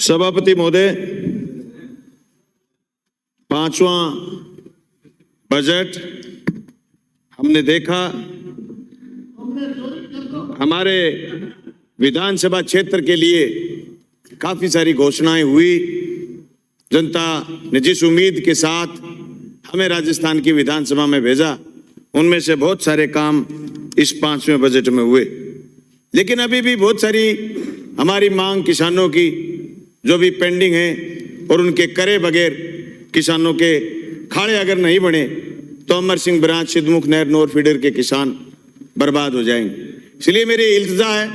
सभापति महोदय, पांचवा बजट हमने देखा, हमारे विधानसभा क्षेत्र के लिए काफी सारी घोषणाएं हुई। जनता ने जिस उम्मीद के साथ हमें राजस्थान की विधानसभा में भेजा, उनमें से बहुत सारे काम इस पांचवें बजट में हुए। लेकिन अभी भी बहुत सारी हमारी मांग किसानों की जो भी पेंडिंग है, और उनके करे बगैर किसानों के खाड़े अगर नहीं बने तो अमर सिंह ब्रांच सिद्धमुख नहर नोर फीडर के किसान बर्बाद हो जाएंगे। इसलिए मेरी इल्तिजा है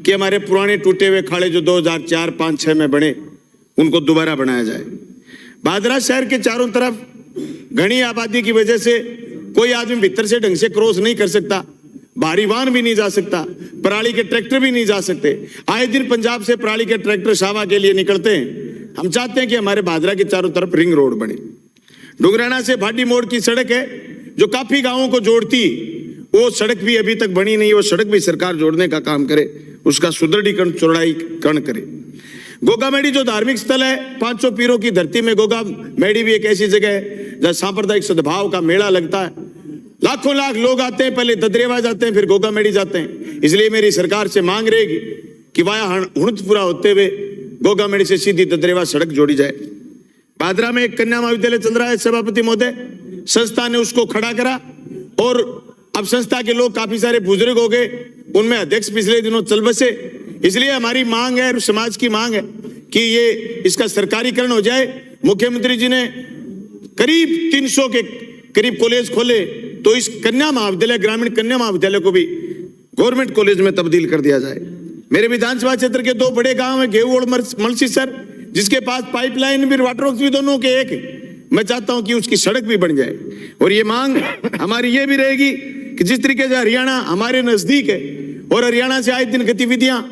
कि हमारे पुराने टूटे हुए खाड़े जो 2004, 5, 6 में बने, उनको दोबारा बनाया जाए। भादरा शहर के चारों तरफ घनी आबादी की वजह से कोई आदमी भीतर से ढंग से क्रॉस नहीं कर सकता, भारी वाहन भी नहीं जा सकता, पराली के ट्रैक्टर भी नहीं जा सकते। आए दिन पंजाब से पराली के ट्रैक्टर शावा के लिए निकलते हैं। हम चाहते हैं कि हमारे भादरा के चारों तरफ रिंग रोड बने। डुंगराना से भाटी मोड़ की सड़क है जो काफी गांवों को जोड़ती, वो सड़क भी अभी तक बनी नहीं। वो सड़क भी सरकार जोड़ने का काम करे, उसका सुदृढ़ीकरण चौड़ाईकरण करे। गोगा मेडी जो धार्मिक स्थल है, 500 पीरों की धरती में गोगा मेडी भी एक ऐसी जगह है जहाँ सांप्रदायिक सद्भाव का मेला लगता है। लाखों लाख लोग आते हैं, पहले ददरेवा जाते हैं, फिर गोगा मेडी जाते हैं। इसलिए मेरी सरकार से मांग रहेगी कि वाया हुणतपुरा होते हुए गोगा मेडी से सीधी ददरेवा सड़क जोड़ी जाए। भादरा में एक कन्या महाविद्यालय चल रहा है सभापति महोदय, संस्था ने उसको खड़ा करा, और अब संस्था के लोग काफी सारे बुजुर्ग हो गए, उनमें अध्यक्ष पिछले दिनों चल बसे। इसलिए हमारी मांग है, समाज की मांग है कि ये इसका सरकारीकरण हो जाए। मुख्यमंत्री जी ने करीब 300 के करीब कॉलेज खोले, तो इस कन्या महाविद्यालय, ग्रामीण कन्या महाविद्यालय को भी गवर्नमेंट कॉलेज में तब्दील कर दिया जाए। मेरे विधानसभा क्षेत्र के 2 बड़े गांव हैं, घेऊ और मलसीसर, जिसके पास पाइपलाइन भी, वाटर वर्क्स भी दोनों के एक है। मैं चाहता हूं कि उसकी सड़क भी बन जाए। और ये मांग हमारी ये भी रहेगी कि जिस तरीके से हरियाणा हमारे नजदीक है और हरियाणा से आए दिन गतिविधियां,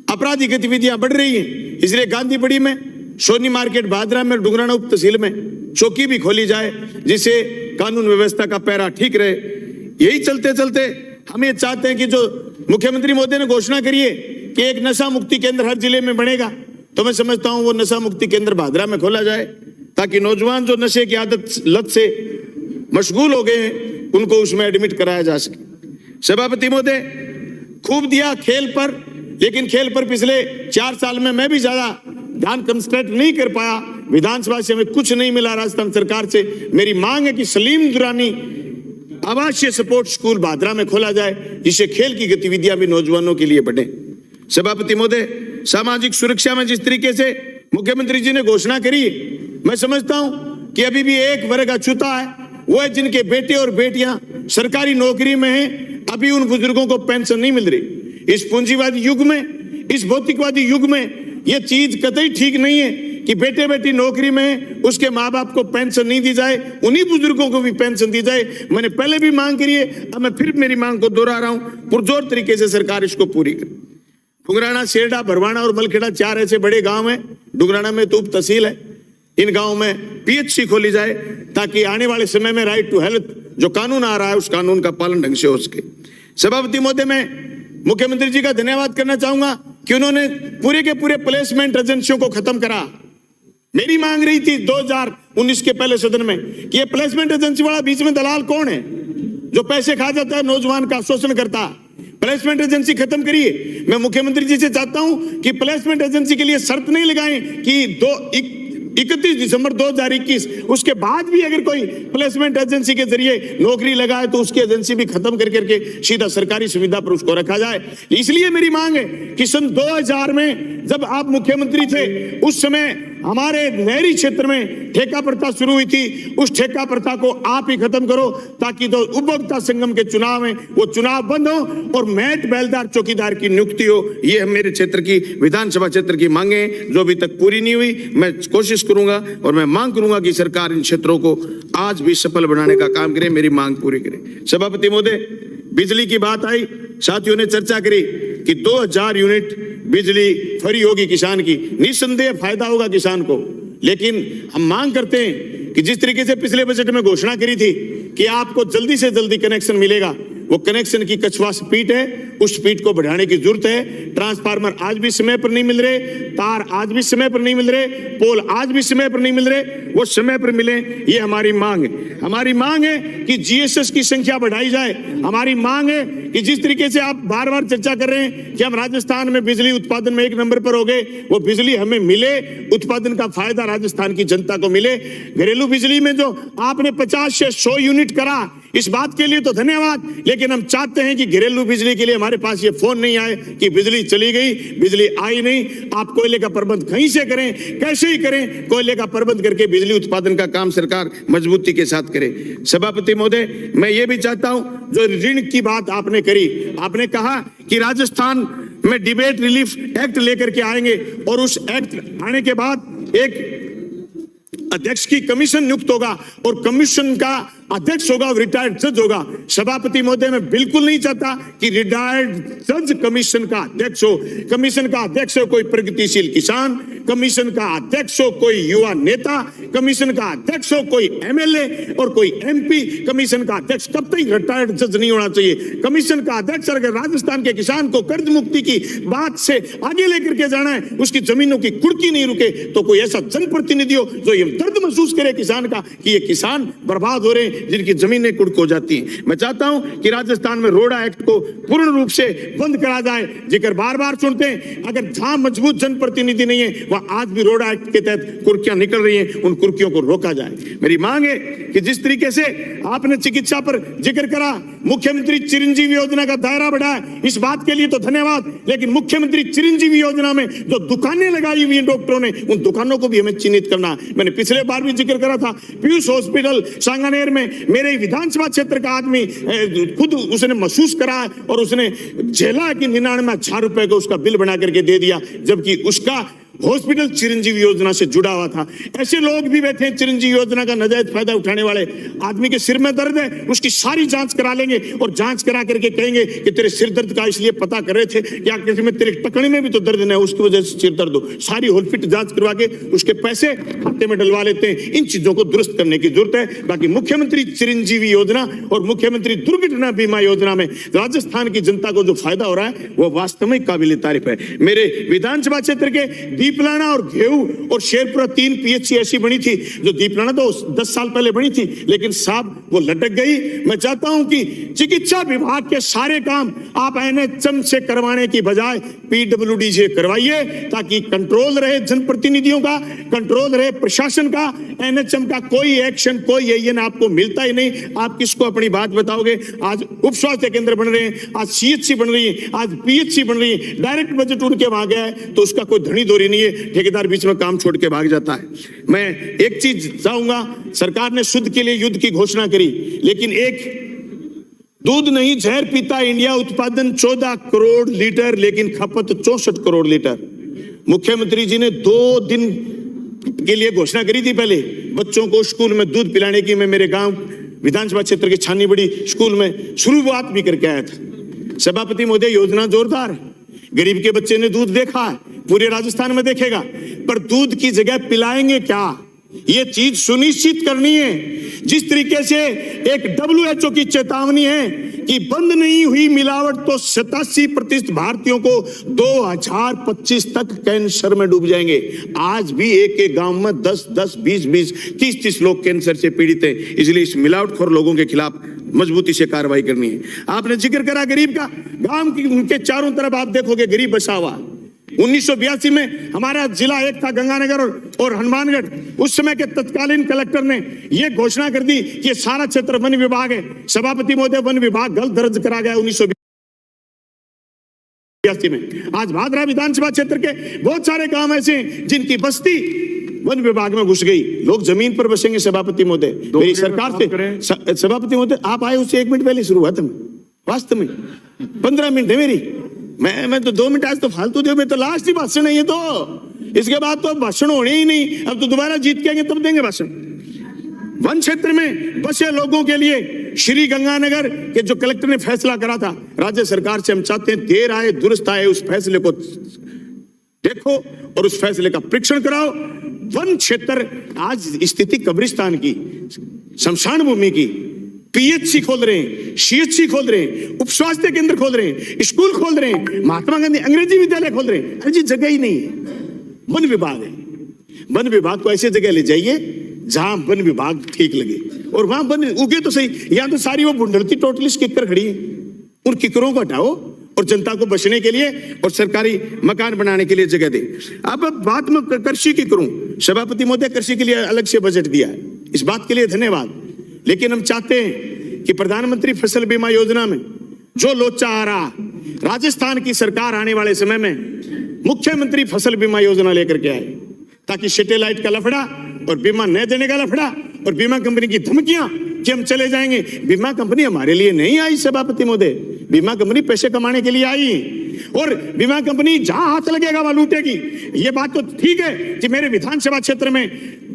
आपराधिक गतिविधियां बढ़ रही हैं, इसलिए गांधीबड़ी में, सोनी मार्केट भादरा में, डुंगराना उप तहसील में चौकी भी खोली जाए, जिससे कानून व्यवस्था का पैरा ठीक रहे। यही चलते चलते हम ये चाहते हैं कि जो मुख्यमंत्री मोदी ने घोषणा करी है कि एक नशा मुक्ति केंद्र हर जिले में बनेगा, तो मैं समझता हूं वो नशा मुक्ति केंद्र भादरा में खोला जाए, ताकि नौजवान जो नशे की आदत लत से मशगूल हो गए हैं, उनको उसमें एडमिट कराया जा सके। सभापति महोदय, खूब दिया खेल पर, लेकिन खेल पर पिछले 4 साल में मैं भी ज्यादा ध्यान कंसंट्रेट नहीं कर पाया। विधानसभा से हमें कुछ नहीं मिला राजस्थान सरकार से। मेरी मांग है कि सलीम दुरानी आवासीय सपोर्ट स्कूल भादरा में खोला जाए, जिससे खेल की गतिविधियां भी नौजवानों के लिए बढ़े। सभापति महोदय, सामाजिक सुरक्षा में जिस तरीके से मुख्यमंत्री जी ने घोषणा करी, मैं समझता हूं कि अभी भी एक वर्ग अछूता है, वो है जिनके बेटे और बेटियां सरकारी नौकरी में हैं। अभी उन बुजुर्गों को पेंशन नहीं मिल रही। इस पूंजीवादी युग में, इस भौतिकवादी युग में ये चीज कतई ठीक नहीं है कि बेटे बेटी नौकरी में, उसके माँ बाप को पेंशन नहीं दी जाए, उन्हीं बुजुर्गों को भी पेंशन दी जाए। मैंने पहले भी मांग करी है, अब मैं फिर मेरी मांग को दोहरा रहा हूं, पुरजोर तरीके से सरकार इसको पूरी करे। डुंगराना, सेरडा, भरवाना और मलखेड़ा 4 ऐसे बड़े गांव हैं। डुंगराना में तो उप तहसील है, इन गांवों में PHC खोली जाए, ताकि आने वाले समय में राइट टू हेल्थ जो कानून आ रहा है, उस कानून का पालन ढंग से हो सके। सभापति महोदय, मैं मुख्यमंत्री जी का धन्यवाद करना चाहूंगा कि उन्होंने पूरे के पूरे प्लेसमेंट एजेंसियों को खत्म करा। मेरी मांग रही थी 2019 के पहले सदन में कि ये प्लेसमेंट एजेंसी वाला बीच में दलाल कौन है जो पैसे खा जाता है, नौजवान का शोषण करता। प्लेसमेंट एजेंसी खत्म करिए। मैं मुख्यमंत्री जी से चाहता हूं कि प्लेसमेंट एजेंसी के लिए शर्त नहीं लगाएं कि 31 दिसंबर 2021 उसके बाद भी अगर कोई प्लेसमेंट एजेंसी के जरिए नौकरी लगाए तो उसकी एजेंसी भी खत्म करके सीधा सरकारी सुविधा पर उसको रखा जाए। इसलिए मेरी मांग है कि सन 2000 में जब आप मुख्यमंत्री थे, उस समय हमारे नहरी क्षेत्र में ठेका प्रथा शुरू हुई थी। उस ठेका प्रथा को आप ही खत्म करो, ताकि जो उपभोक्ता संगम के चुनाव है वो चुनाव बंद हो और मैट बेलदार चौकीदार की नियुक्ति हो। ये मेरे क्षेत्र की, विधानसभा क्षेत्र की मांगे जो अभी तक पूरी नहीं हुई। मैं कोशिश करूंगा और मैं मांग करूंगा कि सरकार इन क्षेत्रों को आज भी सफल बनाने का काम करे, मेरी मांग पूरी करे। सभापति महोदय, बिजली की बात आई, साथियों ने चर्चा करी कि 2000 यूनिट बिजली फ्री होगी किसान की। निस्संदेह फायदा होगा किसान को, लेकिन हम मांग करते हैं कि जिस तरीके से पिछले बजट में घोषणा करी थी कि आपको जल्दी से जल्दी कनेक्शन मिलेगा, वो कनेक्शन की कछुआ स्पीड है, उस स्पीड को बढ़ाने की जरूरत है। ट्रांसफार्मर आज भी समय पर नहीं मिल रहे, तार आज भी समय पर नहीं मिल रहे, पोल आज भी समय पर नहीं मिल रहे, वो समय पर मिले, ये हमारी मांग है। हमारी मांग है कि जीएसएस की संख्या बढ़ाई जाए। हमारी मांग है कि जिस तरीके से आप बार बार चर्चा कर रहे हैं कि हम राजस्थान में बिजली उत्पादन में 1 नंबर पर हो गए, वो बिजली हमें मिले, उत्पादन का फायदा राजस्थान की जनता को मिले। घरेलू बिजली में जो आपने 50 से 100 यूनिट करा, इस बात के लिए तो धन्यवाद, लेकिन हम चाहते हैं कि घरेलू बिजली के लिए हमारे पास ये फोन नहीं आए कि बिजली चली गई, बिजली आई नहीं। आप कोयले का प्रबंध कहीं से करें, कैसे ही करें, कोयले का प्रबंध करके बिजली उत्पादन का काम सरकार मजबूती के साथ करे। सभापति महोदय, मैं ये भी चाहता हूं, जो ऋण की बात आपने करी, आपने कहा कि राजस्थान में डिबेट रिलीफ एक्ट लेकर के आएंगे और उस एक्ट आने के बाद एक अध्यक्ष की कमीशन नियुक्त होगा और कमीशन का अध्यक्ष होगा, रिटायर्ड जज होगा। सभापति महोदय, मैं बिल्कुल नहीं चाहता कि रिटायर्ड जज कमीशन का अध्यक्ष हो। कमीशन का अध्यक्ष हो कोई प्रगतिशील किसान, कमीशन का अध्यक्ष हो कोई युवा नेता, कमीशन का अध्यक्ष हो कोई एमएलए और कोई एमपी। कमीशन का अध्यक्ष कब तक रिटायर्ड जज नहीं होना चाहिए। कमीशन का अध्यक्ष अगर राजस्थान के किसान को कर्ज मुक्ति की बात से आगे लेकर के जाना है, उसकी जमीनों की कुर्की नहीं रुके, तो कोई ऐसा जनप्रतिनिधि हो जो ये दर्द महसूस करे किसान का कि ये किसान बर्बाद हो रहे हैं, जिनकी जमीनें कुर्क हो जाती हैं। मैं चाहता हूं कि राजस्थान में रोडा एक्ट को पूर्ण रूप से बंद करा जाए। जिक्र बार बार सुनते हैं, अगर जहां मजबूत जनप्रतिनिधि नहीं है वहां आज भी रोडा एक्ट के तहत कुर्कियां निकल रही हैं, उन कुर्कियों को रोका जाए। मेरी मांग है कि जिस तरीके से आपने चिकित्सा पर जिक्र करा, मुख्यमंत्री चिरंजीवी योजना का दायरा बढ़ाया, इस बात के लिए तो धन्यवाद, लेकिन मुख्यमंत्री चिरंजीवी योजना में जो दुकानें लगाई हुई हैं डॉक्टरों ने, उन दुकानों को भी हमें चिन्हित करना। मैंने पिछले बार भी जिक्र करा था, पीयूष हॉस्पिटल सांगानेर में मेरे विधानसभा क्षेत्र का आदमी खुद उसने महसूस करा और उसने झेला कि 99,000 रुपए का उसका बिल बना करके दे दिया, जबकि उसका हॉस्पिटल चिरंजीवी योजना से जुड़ा हुआ था। ऐसे लोग भी बैठे हैं चिरंजीवी योजना का नाजायज फायदा उठाने वाले। आदमी के सिर में दर्द है, उसकी सारी जांच करा लेंगे और जांच करा करके कहेंगे कि तेरे सिर दर्द का इसलिए पता कर रहे थे या किसी में तेरे टकने में भी तो दर्द नहीं है, उसकी वजह से सिर दर्द हो। सारी हॉस्पिटल जांच करवा के उसके पैसे खाते में डलवा लेते हैं। इन चीजों को दुरुस्त करने की जरूरत है। बाकी मुख्यमंत्री चिरंजीवी योजना और मुख्यमंत्री दुर्घटना बीमा योजना में राजस्थान की जनता को जो फायदा हो रहा है वो वास्तव में काबिल तारीफ है। मेरे विधानसभा क्षेत्र के दीपलाना और घेऊ और शेरपुरा 3 पीएचसी ऐसी बनी थी, जो दीपलाना तो 10 साल पहले बनी थी, लेकिन साहब वो लटक गई। मैं चाहता हूं कि चिकित्सा विभाग के सारे काम आप एनएचएम से करवाने की बजाय पीडब्ल्यूडी से करवाइए, ताकि कंट्रोल रहे जनप्रतिनिधियों का, कंट्रोल रहे प्रशासन का। एनएचएम का कोई एक्शन, कोई एएन आपको मिलता ही नहीं। आप किसको अपनी बात बताओगे? आज उप स्वास्थ्य केंद्र बन रहे हैं, आज सीएचसी बन रही है, आज पीएचसी बन रही है, डायरेक्ट बजट उनके वहां गया है तो उसका कोई धनी दोरी नहीं है, ठेकेदार बीच में काम छोड़ के भाग जाता है। मैं एक चीज चाहूंगा, सरकार ने शुद्ध के लिए युद्ध की घोषणा करी, लेकिन एक दूध नहीं जहर पीता इंडिया, उत्पादन 14 करोड़ लीटर लेकिन खपत 64 करोड़ लीटर। मुख्यमंत्री जी ने 2 दिन के लिए घोषणा करी थी पहले बच्चों को स्कूल में दूध पिलाने की। मैं मेरे गांव विधानसभा क्षेत्र के छानी बड़ी स्कूल में शुरुआत भी करके आया था। सभापति महोदय, योजना जोरदार है, गरीब के बच्चे ने दूध देखा है, पूरे राजस्थान में देखेगा, पर दूध की जगह पिलाएंगे क्या, ये चीज सुनिश्चित करनी है। जिस तरीके से एक WHO की चेतावनी है कि बंद नहीं हुई मिलावट तो 87% भारतीयों को 2025 तक कैंसर में डूब जाएंगे। आज भी एक गांव में 10-10, 20-20, 30-30 लोग कैंसर से पीड़ित हैं। इसलिए इस मिलावटखोर लोगों के खिलाफ मजबूती से कार्रवाई करनी है। आपने जिक्र करा गरीब का, गांव के चारों तरफ आप देखोगे गरीब बसा हुआ। 1982 में हमारा जिला एक था गंगानगर और हनुमानगढ़। उस समय के तत्कालीन कलेक्टर ने यह घोषणा कर दी कि ये सारा क्षेत्र वन विभाग है। सभापति महोदय, वन विभाग गलत दर्ज करा गया 1982 में। आज भादरा विधानसभा क्षेत्र के बहुत सारे गांव ऐसे हैं जिनकी बस्ती वन विभाग में घुस गई। लोग जमीन पर बसेंगे। सभापति महोदय, मेरी सरकार से, सभापति महोदय आप आए उससे 1 मिनट पहले शुरुआत में, वास्तव में 15 मिनट है मेरी। मैं तो 2 मिनट आज तो फालतू दे, मैं तो लास्ट ही भाषण है ये तो, इसके बाद तो भाषण होने ही नहीं। अब तो दोबारा जीत के आएंगे तब देंगे भाषण। वन क्षेत्र में बसे लोगों के लिए श्री गंगानगर के जो कलेक्टर ने फैसला करा था, राज्य सरकार से हम चाहते हैं देर आए दुरुस्त आए, उस फैसले को देखो और उस फैसले का परीक्षण कराओ। वन क्षेत्र आज स्थिति कब्रिस्तान की, शमशान भूमि की, पीएचसी खोल रहे हैं, सीएचसी खोल रहे हैं, उप स्वास्थ्य केंद्र खोल रहे हैं, स्कूल खोल रहे हैं, महात्मा गांधी अंग्रेजी विद्यालय खोल रहे हैं। अरे जी जगह ही नहीं है। वन विभाग है, वन विभाग को ऐसे जगह ले जाइए जहां वन विभाग ठीक लगे, और वहां वन उगे तो सही। यहाँ तो सारी वो बुंडलती टोटली किक्कर खड़ी है, उन किक्करों को हटाओ और जनता को बचने के लिए और सरकारी मकान बनाने के लिए जगह दे। अब बात मैं कृषि की करूं, सभापति महोदय कृषि के लिए अलग से बजट दिया है, इस बात के लिए धन्यवाद। लेकिन हम चाहते हैं कि प्रधानमंत्री फसल बीमा योजना में जो लोचा आ रहा, राजस्थान की सरकार आने वाले समय में मुख्यमंत्री फसल बीमा योजना लेकर के आए, ताकि सैटेलाइट का लफड़ा और बीमा न देने का लफड़ा और बीमा कंपनी की धमकियां कि हम चले जाएंगे। बीमा कंपनी हमारे लिए नहीं आई सभापति महोदय, बीमा कंपनी पैसे कमाने के लिए आई, और बीमा कंपनी जहां हाथ लगेगा वहां लूटेगी। ये बात तो ठीक है कि मेरे विधानसभा क्षेत्र में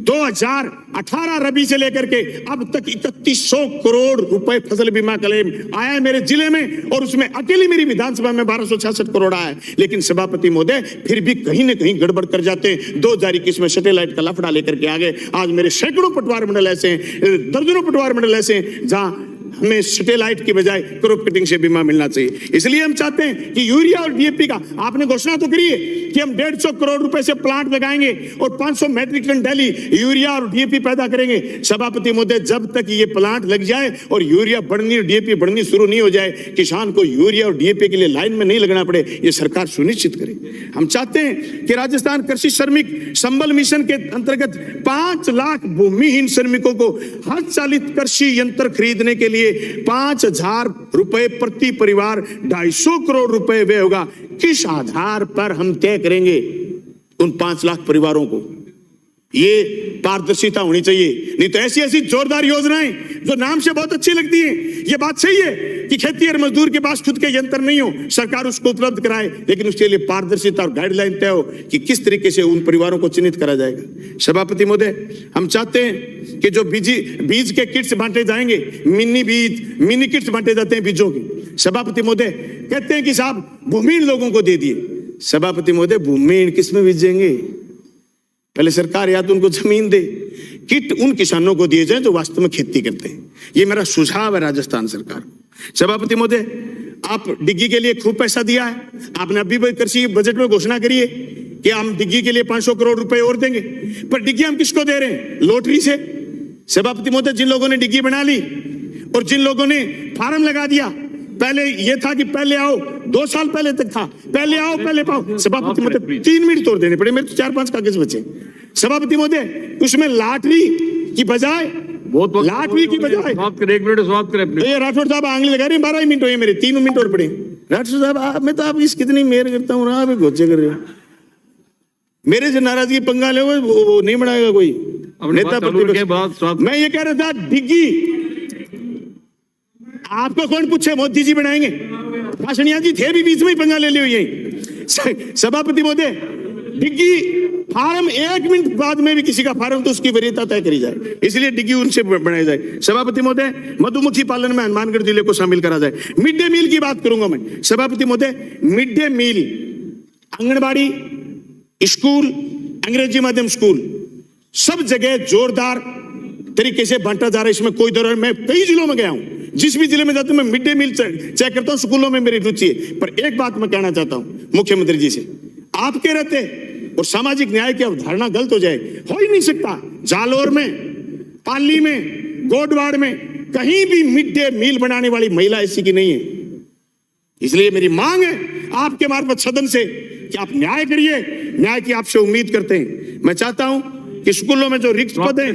2018 रबी से लेकर के अब तक 3100 करोड़ रुपए फसल बीमा क्लेम आया है मेरे जिले में, और उसमें अकेली मेरी विधानसभा में 1266 करोड़ आया है। लेकिन सभापति महोदय फिर भी कहीं न कहीं गड़बड़ कर जाते हैं। 2021 में सैटेलाइट का लफड़ा लेकर के आ गए। आज मेरे सैकड़ों पटवार मंडल ऐसे हैं, दर्जनों पटवार मंडल ऐसे हैं जहां हमें सैटेलाइट की बजाय क्रॉप कटिंग से बीमा मिलना चाहिए। इसलिए हम चाहते हैं कि यूरिया और डीएपी का आपने घोषणा तो करी है कि हम 150 करोड़ रुपए से प्लांट लगाएंगे और 500 मैट्रिक टन डेली यूरिया और डीएपी पैदा करेंगे। सभापति महोदय जब तक ये प्लांट लग जाए और यूरिया बढ़नी और डीएपी बढ़नी शुरू नहीं हो जाए, किसान को यूरिया और डीएपी के लिए लाइन में नहीं लगना पड़े, ये सरकार सुनिश्चित करे। हम चाहते हैं कि राजस्थान कृषि श्रमिक संबल मिशन के अंतर्गत 5 लाख भूमिहीन श्रमिकों को हस्तचालित कृषि यंत्र खरीदने के लिए 5000 रुपए प्रति परिवार 250 करोड़ रुपए व्यय होगा। किस आधार पर हम तय करेंगे उन 5 लाख परिवारों को? ये पारदर्शिता होनी चाहिए। नहीं तो ऐसी ऐसी जोरदार योजनाएं जो नाम से बहुत अच्छी लगती हैं, ये बात सही है कि खेती और मजदूर के पास खुद के यंत्र नहीं हो, सरकार उसको उपलब्ध कराए, लेकिन उसके लिए पारदर्शिता और गाइडलाइन तय हो कि किस तरीके से उन परिवारों को चिन्हित करा जाएगा। सभापति महोदय, हम चाहते हैं कि जो बीज के किट्स बांटे जाएंगे, मिनी किट्स बांटे जाते हैं बीजों की। सभापति महोदय कहते हैं कि साहब भूमिहीन लोगों को दे दिए। सभापति महोदय भूमिहीन किसमें बीजेंगे? पहले सरकार या तो उनको जमीन दे, किट उन किसानों को दिए जाए जो वास्तव में खेती करते हैं। ये मेरा सुझाव है राजस्थान सरकार को। सभापति महोदय, आप डिग्गी के लिए खूब पैसा दिया है, आपने अभी कृषि बजट में घोषणा करी है कि हम डिग्गी के लिए 500 करोड़ रुपए और देंगे, पर डिग्गी हम किसको दे रहे हैं? लॉटरी से। सभापति महोदय, जिन लोगों ने डिग्गी बना ली और जिन लोगों ने फार्म लगा दिया, पहले ये था कि पहले आओ, 2 साल पहले तक था पहले आओ पहले पाओ। सभापति महोदय 3 मिनट तोड़ देने पड़े, मेरे तो 4-5 कागज बचे। सभापति महोदय, उसमें लॉटरी की बजाय लॉटरी की बजाय 1 मिनट समाप्त करें। ये राठौड़ साहब आंगली लगा रहे हैं, 12 मिनट हुए मेरे, 3 मिनट और पड़े। राठौड़ साहब मैं तो आप इस कितनी मेहर करता हूँ ना, आप घोचे कर रहे हो। मेरे से नाराजगी पंगा ले वो नहीं बनाएगा कोई नेता प्रतिपक्ष। मैं ये कह रहा था डिग्गी आपको कौन पूछे, मोदी जी बनाएंगे? भाषणिया जी थे भी बीच में ही पंगा ले लियो यही। सभापति महोदय, डिग्गी फार्म 1 मिनट बाद में भी किसी का फार्म तो उसकी वरीयता तय करी जाए, इसलिए डिग्गी उनसे बनाया जाए। सभापति महोदय, मधुमक्खी पालन में हनुमानगढ़ जिले को शामिल करा जाए। मिड डे मील की बात करूंगा मैं। सभापति महोदय, mid day meal anganwadi school, अंग्रेजी माध्यम स्कूल सब जगह जोरदार तरीके से बांटा जा रहा है। इसमें कोई दौर, मैं कई जिलों में गया हूं, जिस भी जिले में जाता हूं मैं मिड डे मील चेक करता हूं, स्कूलों में मेरी रुचि है। पर एक बात मैं कहना चाहता हूं मुख्यमंत्री जी से, आप कह रहे थे और सामाजिक न्याय की अवधारणा गलत हो जाए, हो ही नहीं सकता। जालोर में, पाली में, गोडवाड़ में कहीं भी मिड डे मील बनाने वाली महिला ऐसी की नहीं है। इसलिए मेरी मांग है आपके मार्फत सदन से कि आप न्याय करिए, न्याय की आपसे उम्मीद करते हैं। मैं चाहता हूं कि स्कूलों में जो रिक्त पद हैं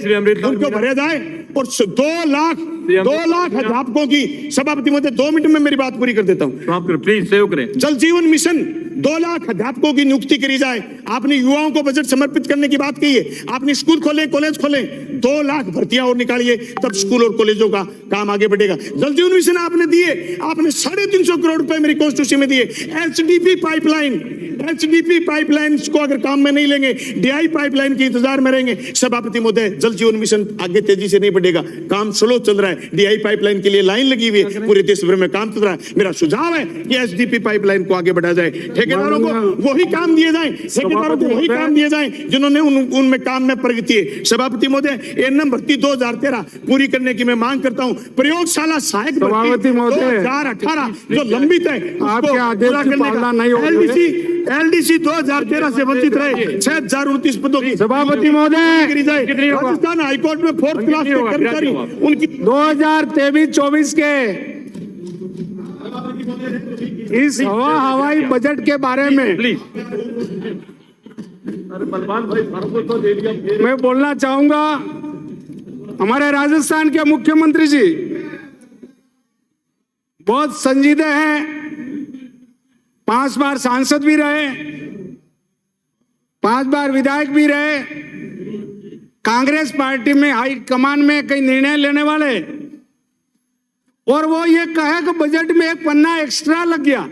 उनको भरे जाए और 2 लाख अध्यापकों की। सभापति महोदय 2 मिनट में मेरी बात पूरी कर देता हूं, प्लीज सेव करें। जल जीवन मिशन 2 लाख अध्यापकों की नियुक्ति करी जाए। आपने युवाओं को बजट समर्पित करने की बात कही है, आपने स्कूल खोले, कॉलेज खोले, 2 लाख भर्तियां और निकालिए, तब स्कूल और कॉलेजों का काम आगे बढ़ेगा। जल जीवन मिशन आपने दिए, आपने 350 करोड़ रुपए मेरी कॉन्स्टिट्यूंसी में दिए। एचडीपी पाइपलाइन एचडीपी पाइपलाइन को अगर काम में नहीं लेंगे, डीआई पाइपलाइन के इंतजार में रहेंगे। सभापति महोदय, जल जीवन मिशन आगे तेजी से नहीं बढ़ेगा, काम स्लो चल रहा है। डीआई पाइपलाइन के लिए लाइन लगी हुई है, पूरे देश भर में काम चल रहा है। मेरा सुझाव है कि एचडीपी पाइपलाइन को आगे बढ़ाया जाए, ठेकेदारों को वही काम दिए जाए, ठेकेदारों को वही काम दिए जाए जिन्होंने उनमें काम में प्रगति है। सभापति महोदय, एएनएम भर्ती 2013 पूरी करने की मैं मांग करता हूं। प्रयोगशाला सहायक सभापति महोदय, 2018 जो लंबित है, आपके आदेश की पालना नहीं होगी। एलडीसी 2013 से वंचित रहे 6029 पदों की सभापति महोदय, करी जाए। राजस्थान हाईकोर्ट में 4th क्लास के कर्मचारी उनकी 2023-24 के इस हवाई बजट के बारे में मैं बोलना चाहूंगा। हमारे राजस्थान के मुख्यमंत्री जी बहुत संजीदे हैं, 5 बार सांसद भी रहे, 5 बार विधायक भी रहे, कांग्रेस पार्टी में हाई कमान में कई निर्णय लेने वाले, और वो ये कहे कि बजट में एक पन्ना एक्स्ट्रा लग गया।